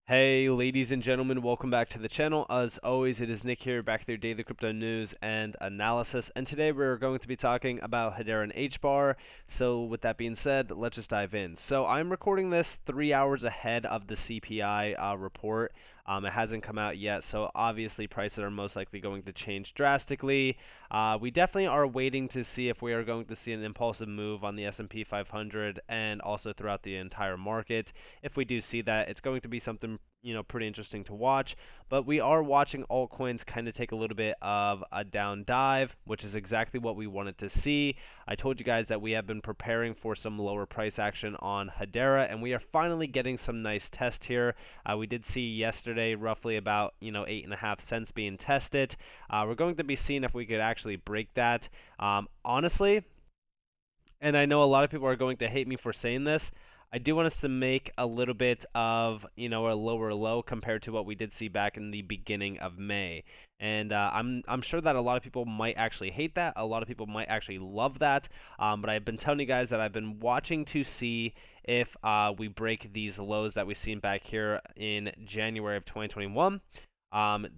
Hey, ladies and gentlemen, welcome back to the channel. As always, it is Nick here, back with your daily crypto news and analysis. And today we're going to be talking about Hedera and Hbar. So, with that being said, let's just dive in. So, I'm recording this 3 hours ahead of the CPI report. It hasn't come out yet, so obviously prices are most likely going to change drastically. We definitely are waiting to see if we are going to see an impulsive move on the S&P 500 and also throughout the entire market. If we do see that, it's going to be something pretty interesting to watch. But we are watching altcoins kind of take a little bit of a down dive, which is exactly what we wanted to see. I told you guys that we have been preparing for some lower price action on Hedera, and we are finally getting some nice test here. We did see yesterday roughly about 8.5 cents being tested. We're going to be seeing if we could actually break that. Honestly, and I know a lot of people are going to hate me for saying this. I do want us to make a little bit of, a lower low compared to what we did see back in the beginning of May. And I'm sure that a lot of people might actually hate that. A lot of people might actually love that. But I've been telling you guys that I've been watching to see if we break these lows that we've seen back here in January of 2021.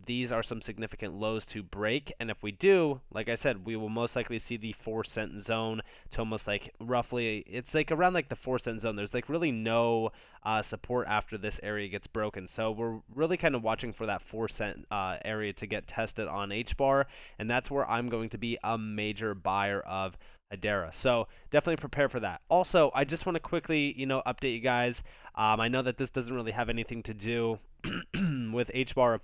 These are some significant lows to break, and if we do, like I said, we will most likely see the 4 cent zone to almost like roughly, it's like around like the 4 cent zone. There's like really no support after this area gets broken, so we're really kind of watching for that 4 cent area to get tested on Hbar, and that's where I'm going to be a major buyer of Hedera. So definitely prepare for that. Also, I just want to quickly, update you guys. I know that this doesn't really have anything to do with Hbar,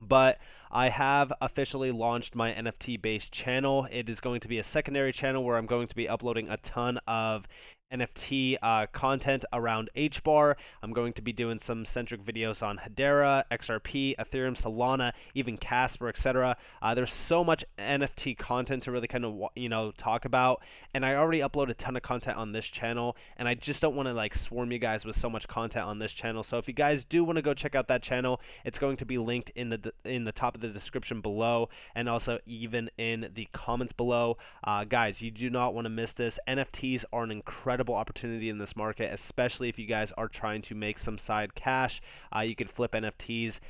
but I have officially launched my NFT based channel. It is going to be a secondary channel where I'm going to be uploading a ton of NFT content around Hbar. I'm going to be doing some centric videos on Hedera, XRP, Ethereum, Solana, even Casper, etc. There's so much NFT content to really kind of talk about, and I already upload a ton of content on this channel, and I just don't want to like swarm you guys with so much content on this channel. So if you guys do want to go check out that channel, it's going to be linked in the top of the description below, and also even in the comments below. Guys, you do not want to miss this. NFTs are an incredible opportunity in this market, especially if you guys are trying to make some side cash. You can flip NFTs,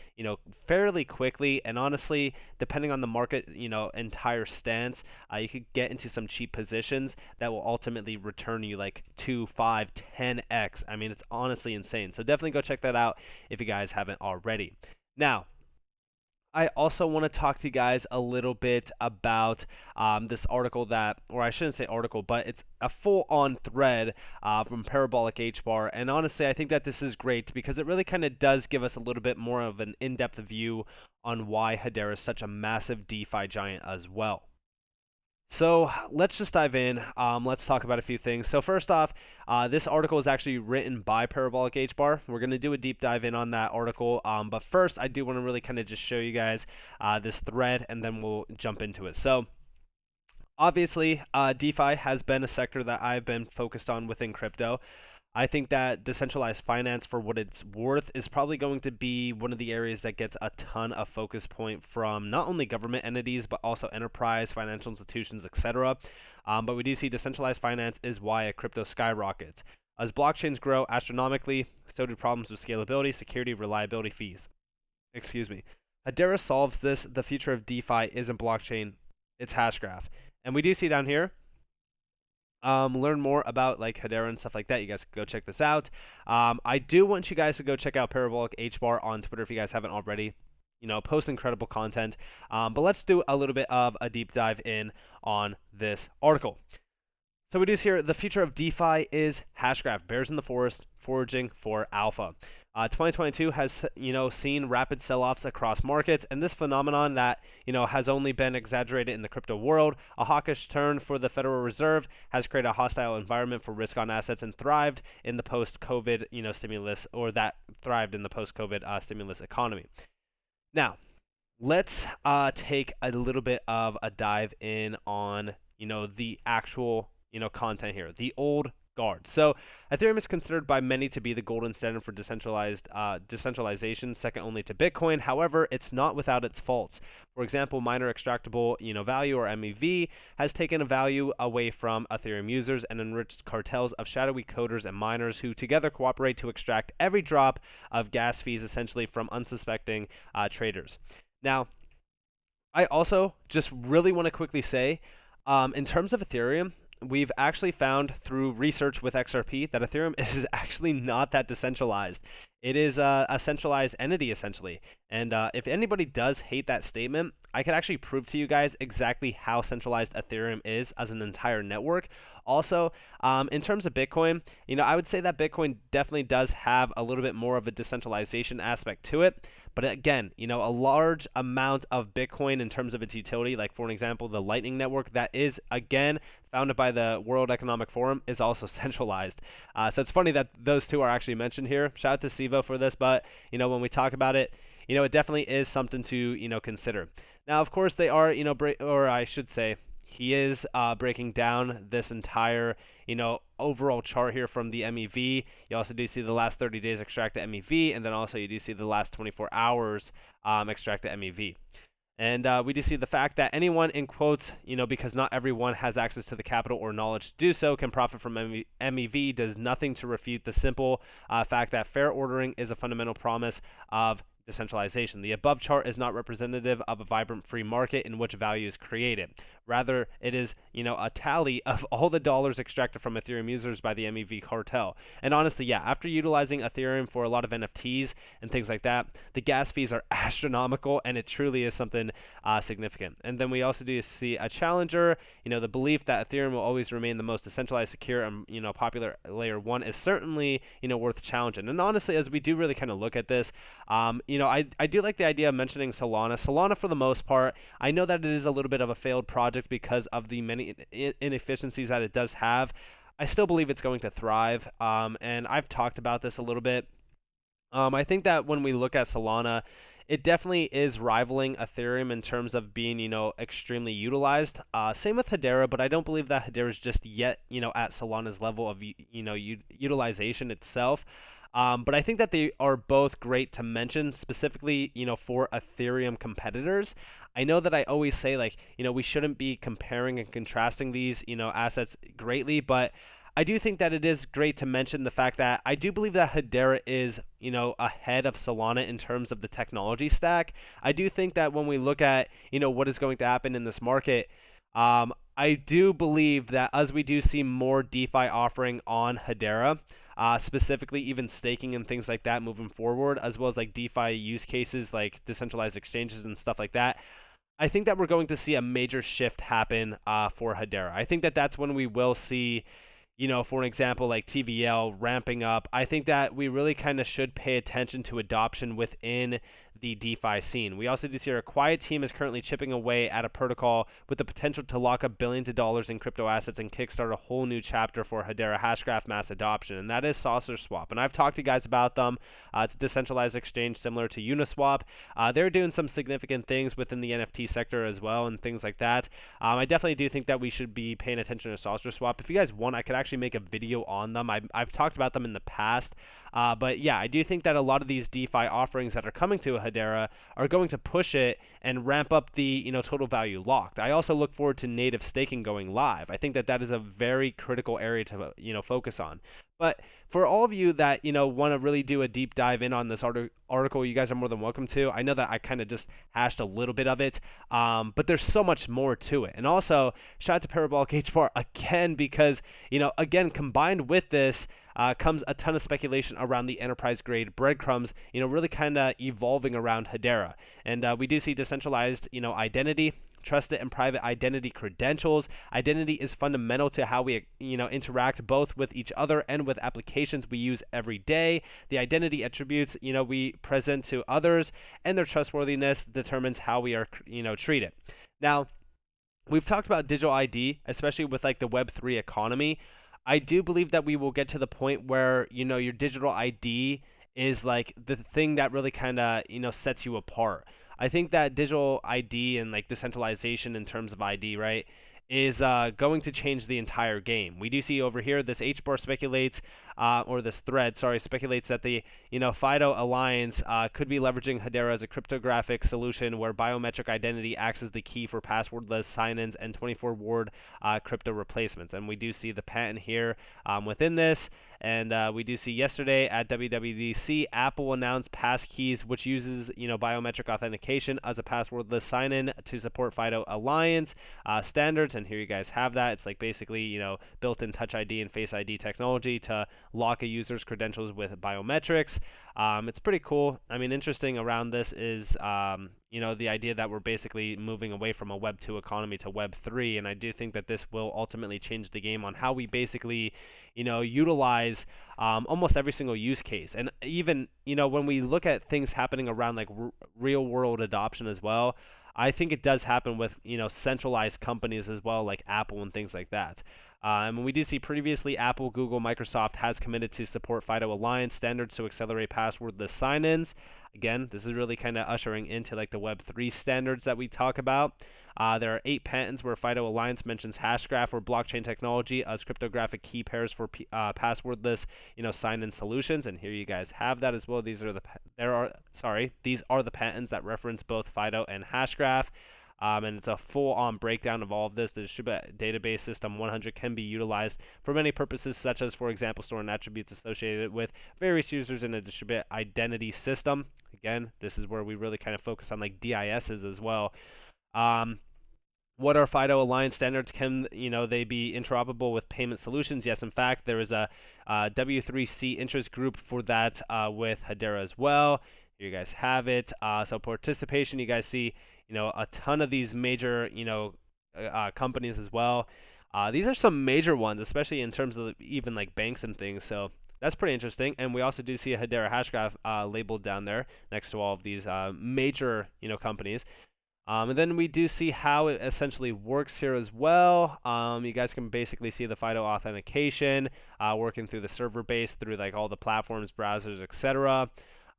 fairly quickly, and honestly, depending on the market, entire stance, you could get into some cheap positions that will ultimately return you like 2, 5, 10x. I mean, it's honestly insane. So definitely go check that out if you guys haven't already. Now, I also want to talk to you guys a little bit about this article that, or I shouldn't say article, but it's a full-on thread from Parabolic Hbar. And honestly, I think that this is great because it really kind of does give us a little bit more of an in-depth view on why Hedera is such a massive DeFi giant as well. So let's just dive in. Let's talk about a few things. So first off, this article is actually written by Parabolic Hbar. We're going to do a deep dive in on that article. But first, I do want to really kind of just show you guys this thread, and then we'll jump into it. So obviously, DeFi has been a sector that I've been focused on within crypto. I think that decentralized finance, for what it's worth, is probably going to be one of the areas that gets a ton of focus point from not only government entities, but also enterprise, financial institutions, etc. But we do see decentralized finance is why crypto skyrockets. As blockchains grow astronomically, so do problems with scalability, security, reliability, fees. Excuse me. Hedera solves this. The future of DeFi isn't blockchain, it's Hashgraph. And we do see down here, learn more about like Hedera and stuff like that, you guys can go check this out. I do want you guys to go check out Parabolic Hbar on Twitter if you guys haven't already. Post incredible content. But let's do a little bit of a deep dive in on this article. So we do see here, the future of DeFi is Hashgraph, bears in the forest, foraging for alpha. 2022 has seen rapid sell-offs across markets, and this phenomenon that has only been exaggerated in the crypto world. A hawkish turn for the Federal Reserve has created a hostile environment for risk-on assets and thrived in the post-COVID stimulus, or that thrived in the post-COVID stimulus economy. Now, let's take a little bit of a dive in on the actual content here. The old guard. So Ethereum is considered by many to be the golden standard for decentralization, second only to Bitcoin. However, it's not without its faults. For example, miner extractable value, or MEV, has taken a value away from Ethereum users and enriched cartels of shadowy coders and miners who together cooperate to extract every drop of gas fees essentially from unsuspecting traders. Now, I also just really want to quickly say, in terms of Ethereum, we've actually found through research with XRP that Ethereum is actually not that decentralized. It is a centralized entity, essentially. And if anybody does hate that statement, I could actually prove to you guys exactly how centralized Ethereum is as an entire network. Also, in terms of Bitcoin, I would say that Bitcoin definitely does have a little bit more of a decentralization aspect to it. But again, a large amount of Bitcoin in terms of its utility, like for an example, the Lightning Network, that is, again, founded by the World Economic Forum, is also centralized. So it's funny that those two are actually mentioned here. Shout out to Sivo for this, but, when we talk about it, it definitely is something to, consider. Now, of course, they are, or I should say, he is breaking down this entire, overall chart here from the MEV. You also do see the last 30 days extract the MEV, and then also you do see the last 24 hours extract the MEV. And we do see the fact that anyone, in quotes, because not everyone has access to the capital or knowledge to do so, can profit from MEV, does nothing to refute the simple fact that fair ordering is a fundamental promise of decentralization. The above chart is not representative of a vibrant free market in which value is created. Rather, it is, a tally of all the dollars extracted from Ethereum users by the MEV cartel. And honestly, yeah, after utilizing Ethereum for a lot of NFTs and things like that, the gas fees are astronomical, and it truly is something significant. And then we also do see a challenger. The belief that Ethereum will always remain the most decentralized, secure, and popular layer one is certainly worth challenging. And honestly, as we do really kind of look at this, I do like the idea of mentioning Solana. Solana, for the most part, I know that it is a little bit of a failed project because of the many inefficiencies that it does have. I still believe it's going to thrive, and I've talked about this a little bit. I think that when we look at Solana, it definitely is rivaling Ethereum in terms of being, extremely utilized. Same with Hedera, but I don't believe that Hedera is just yet, at Solana's level of, utilization itself. But I think that they are both great to mention, specifically, for Ethereum competitors. I know that I always say, like, we shouldn't be comparing and contrasting these, assets greatly, but I do think that it is great to mention the fact that I do believe that Hedera is, ahead of Solana in terms of the technology stack. I do think that when we look at, what is going to happen in this market, I do believe that as we do see more DeFi offering on Hedera, specifically even staking and things like that moving forward, as well as like DeFi use cases like decentralized exchanges and stuff like that, I think that we're going to see a major shift happen for Hedera. I think that that's when we will see, for an example, like TVL ramping up. I think that we really kind of should pay attention to adoption within the DeFi scene. We also do see our quiet team is currently chipping away at a protocol with the potential to lock up billions of dollars in crypto assets and kickstart a whole new chapter for Hedera Hashgraph mass adoption, and that is Saucer Swap. And I've talked to you guys about them. It's a decentralized exchange similar to Uniswap. They're doing some significant things within the NFT sector as well and things like that. I definitely do think that we should be paying attention to Saucer Swap. If you guys want, I could actually make a video on them. I've talked about them in the past. But yeah, I do think that a lot of these DeFi offerings that are coming to Hedera are going to push it and ramp up the total value locked. I also look forward to native staking going live. I think that that is a very critical area to focus on. But for all of you that want to really do a deep dive in on this article, you guys are more than welcome to. I know that I kind of just hashed a little bit of it, but there's so much more to it. And also, shout out to Parabolic Hbar again, because again, combined with this comes a ton of speculation around the enterprise grade breadcrumbs, really kind of evolving around Hedera. And we do see decentralized, identity, trusted and private identity credentials. Identity is fundamental to how we, interact both with each other and with applications we use every day. The identity attributes, we present to others, and their trustworthiness determines how we are, treated. Now, we've talked about digital ID, especially with like the Web3 economy. I do believe that we will get to the point where, your digital ID is like the thing that really kind of, sets you apart. I think that digital ID and like decentralization in terms of ID, right, is going to change the entire game. We do see over here this Hbar speculates, or this thread, sorry, speculates that the FIDO Alliance could be leveraging Hedera as a cryptographic solution where biometric identity acts as the key for passwordless sign-ins and 24-word crypto replacements. And we do see the patent here within this. And we do see yesterday at WWDC, Apple announced passkeys, which uses biometric authentication as a passwordless sign-in to support FIDO Alliance standards. And here you guys have that. It's like basically built-in Touch ID and Face ID technology to lock a user's credentials with biometrics. It's pretty cool. I mean, interesting around this is the idea that we're basically moving away from a Web 2 economy to Web 3, and I do think that this will ultimately change the game on how we basically utilize almost every single use case. And even when we look at things happening around like real world adoption as well, I think it does happen with centralized companies as well, like Apple and things like that. And we do see previously Apple, Google, Microsoft has committed to support FIDO Alliance standards to accelerate passwordless sign-ins. Again, this is really kind of ushering into like the Web3 standards that we talk about. There are 8 patents where FIDO Alliance mentions Hashgraph or blockchain technology as cryptographic key pairs for passwordless, sign-in solutions. And here you guys have that as well. These are the patents that reference both FIDO and Hashgraph. And it's a full-on breakdown of all of this. The distributed database system 100 can be utilized for many purposes, such as, for example, storing attributes associated with various users in a distributed identity system. Again, this is where we really kind of focus on like DISs as well. What are FIDO Alliance standards? Can they be interoperable with payment solutions? Yes, in fact, there is a W3C interest group for that with Hedera as well. Here you guys have it. So participation, you guys see a ton of these major companies as well. These are some major ones, especially in terms of even like banks and things. So that's pretty interesting. And we also do see a Hedera Hashgraph labeled down there next to all of these major companies. And then we do see how it essentially works here as well. You guys can basically see the FIDO authentication working through the server base, through like all the platforms, browsers, etc.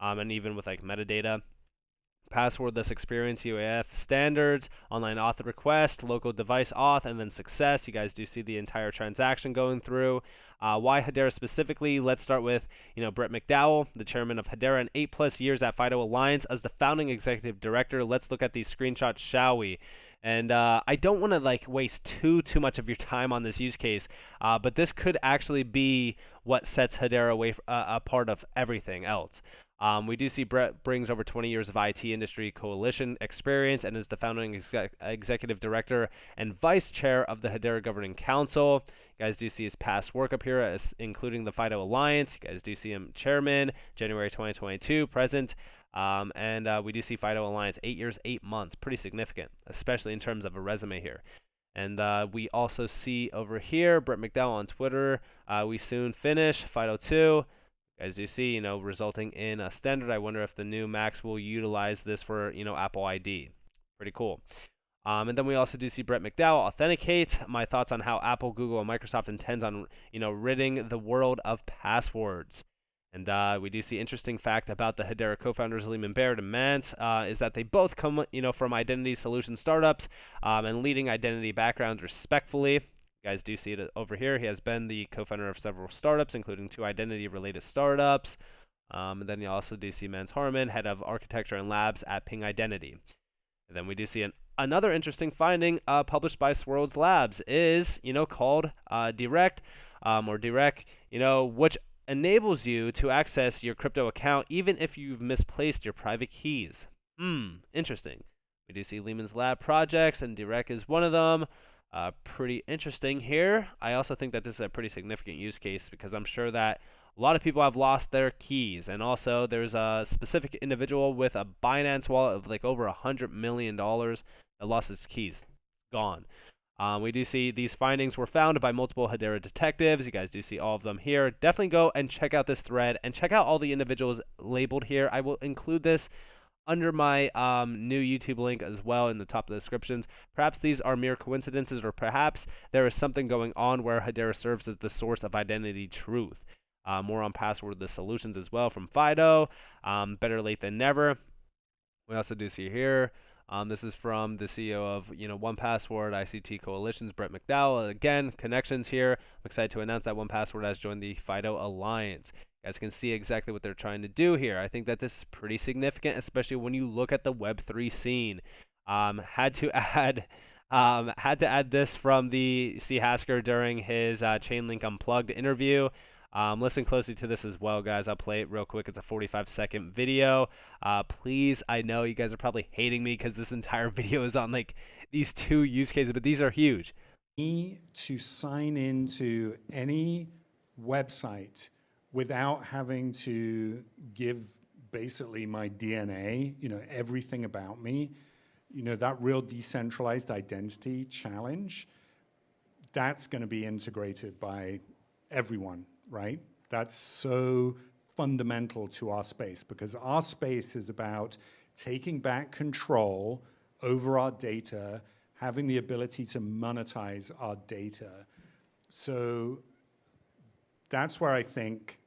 And even with like metadata. Passwordless experience, UAF standards, online auth request, local device auth, and then success. You guys do see the entire transaction going through. Why Hedera specifically? Let's start with Brett McDowell, the chairman of Hedera, and 8+ years at FIDO Alliance as the founding executive director. Let's look at these screenshots, shall we? And I don't want to like waste too much of your time on this use case, but this could actually be what sets Hedera apart of everything else. We do see Brett brings over 20 years of IT industry coalition experience and is the founding executive director and vice chair of the Hedera Governing Council. You guys do see his past work up here, including the FIDO Alliance. You guys do see him chairman, January 2022, present. And we do see FIDO Alliance 8 years, 8 months. Pretty significant, especially in terms of a resume here. And we also see over here, Brett McDowell on Twitter, we soon finish, FIDO 2. As you see, resulting in a standard. I wonder if the new Macs will utilize this for, Apple ID. Pretty cool. And then we also do see Brett McDowell authenticate. My thoughts on how Apple, Google, and Microsoft intends on, ridding the world of passwords. And we do see interesting fact about the Hedera co-founders, Lehman Baird and Mance, is that they both come, from identity solution startups and leading identity backgrounds respectfully. Guys do see it over here. He has been the co-founder of several startups, including 2 identity-related startups. And then you also do see Mance Harmon, head of architecture and labs at Ping Identity. And then we do see another interesting finding published by Swirls Labs is, called Direct, which enables you to access your crypto account even if you've misplaced your private keys. Interesting. We do see Lehman's Lab projects, and Direct is one of them. Pretty interesting here. I also think that this is a pretty significant use case because I'm sure that a lot of people have lost their keys, and also there's a specific individual with a Binance wallet of like over $100 million that lost his keys. Gone. We do see these findings were found by multiple Hedera detectives. You guys do see all of them here. Definitely go and check out this thread and check out all the individuals labeled here. I will include this under my new YouTube link as well in the top of the descriptions. Perhaps these are mere coincidences, or perhaps there is something going on where Hedera serves as the source of identity truth. More on passwordless solutions as well from FIDO. Better late than never. We also do see here This is from the CEO of 1Password ICT Coalitions, Brett McDowell. Again, connections here. I'm excited to announce that 1Password has joined the FIDO Alliance. You guys can see exactly what they're trying to do here. I think that this is pretty significant, especially when you look at the Web3 scene. Had to add this from the C Hasker during his Chainlink Unplugged interview. Listen closely to this as well, guys. I'll play it real quick. It's a 45-second video. Please, I know you guys are probably hating me because this entire video is on like these two use cases, but these are huge. To sign into any website without having to give basically my DNA, everything about me, that real decentralized identity challenge, that's going to be integrated by everyone, right? That's so fundamental to our space, because our space is about taking back control over our data, having the ability to monetize our data. So that's where I think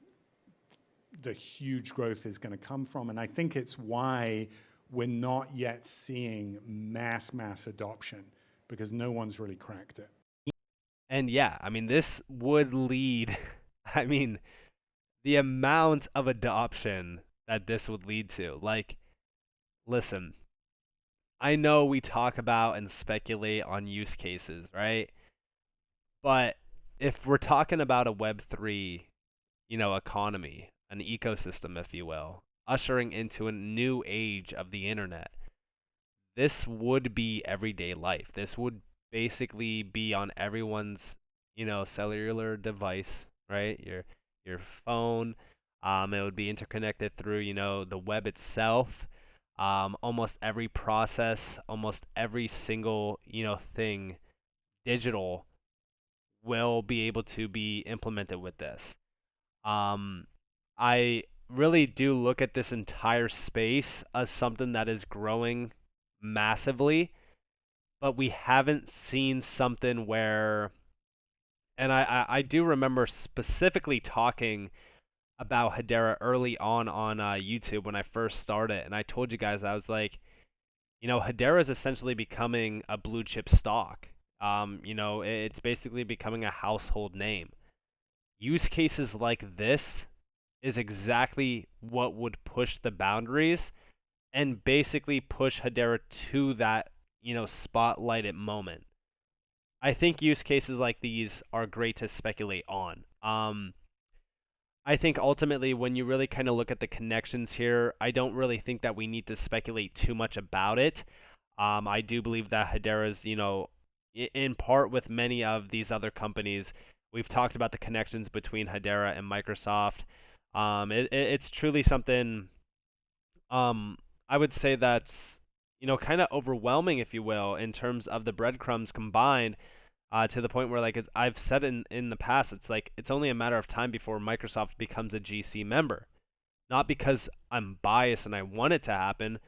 the huge growth is going to come from. And I think it's why we're not yet seeing mass adoption, because no one's really cracked it. And yeah, I mean, this would lead, I mean, the amount of adoption that this would lead to. Like, listen, I know we talk about and speculate on use cases, right? But if we're talking about a Web3, economy, an ecosystem, if you will, ushering into a new age of the internet, this would be everyday life. This would basically be on everyone's, cellular device, right? Your phone. It would be interconnected through, the web itself. Almost every process, almost every single, thing digital will be able to be implemented with this. I really do look at this entire space as something that is growing massively, but we haven't seen something where, and I do remember specifically talking about Hedera early on YouTube when I first started, and I told you guys, I was like, Hedera is essentially becoming a blue chip stock. It's basically becoming a household name. Use cases like this is exactly what would push the boundaries and basically push Hedera to that, spotlighted moment. I think use cases like these are great to speculate on. I think ultimately when you really kind of look at the connections here, I don't really think that we need to speculate too much about it. I do believe that Hedera's, in part with many of these other companies, we've talked about the connections between Hedera and Microsoft. It's truly something, I would say that's, kind of overwhelming, if you will, in terms of the breadcrumbs combined, to the point where, like, I've said in the past, it's like it's only a matter of time before Microsoft becomes a GC member. Not because I'm biased and I want it to happen,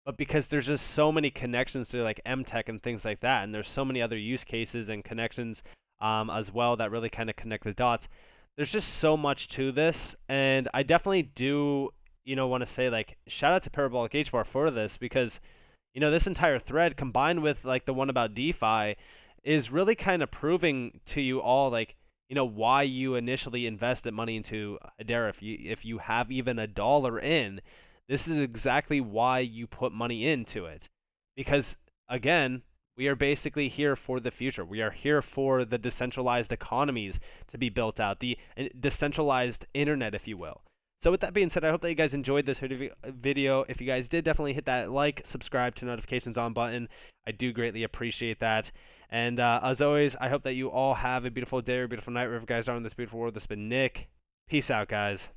but because there's just so many connections to like MTech and things like that, and there's so many other use cases and connections as well that really kind of connect the dots. There's just so much to this, and I definitely do, want to say, like, shout out to Parabolic Hbar for this, because, this entire thread combined with like the one about DeFi is really kind of proving to you all, like, why you initially invested money into Hedera. If you have even $1 in, this is exactly why you put money into it, because again, we are basically here for the future. We are here for the decentralized economies to be built out, the decentralized internet, if you will. So with that being said, I hope that you guys enjoyed this video. If you guys did, definitely hit that like, subscribe to notifications on button. I do greatly appreciate that. And as always, I hope that you all have a beautiful day or a beautiful night wherever you guys are in this beautiful world. This has been Nick. Peace out, guys.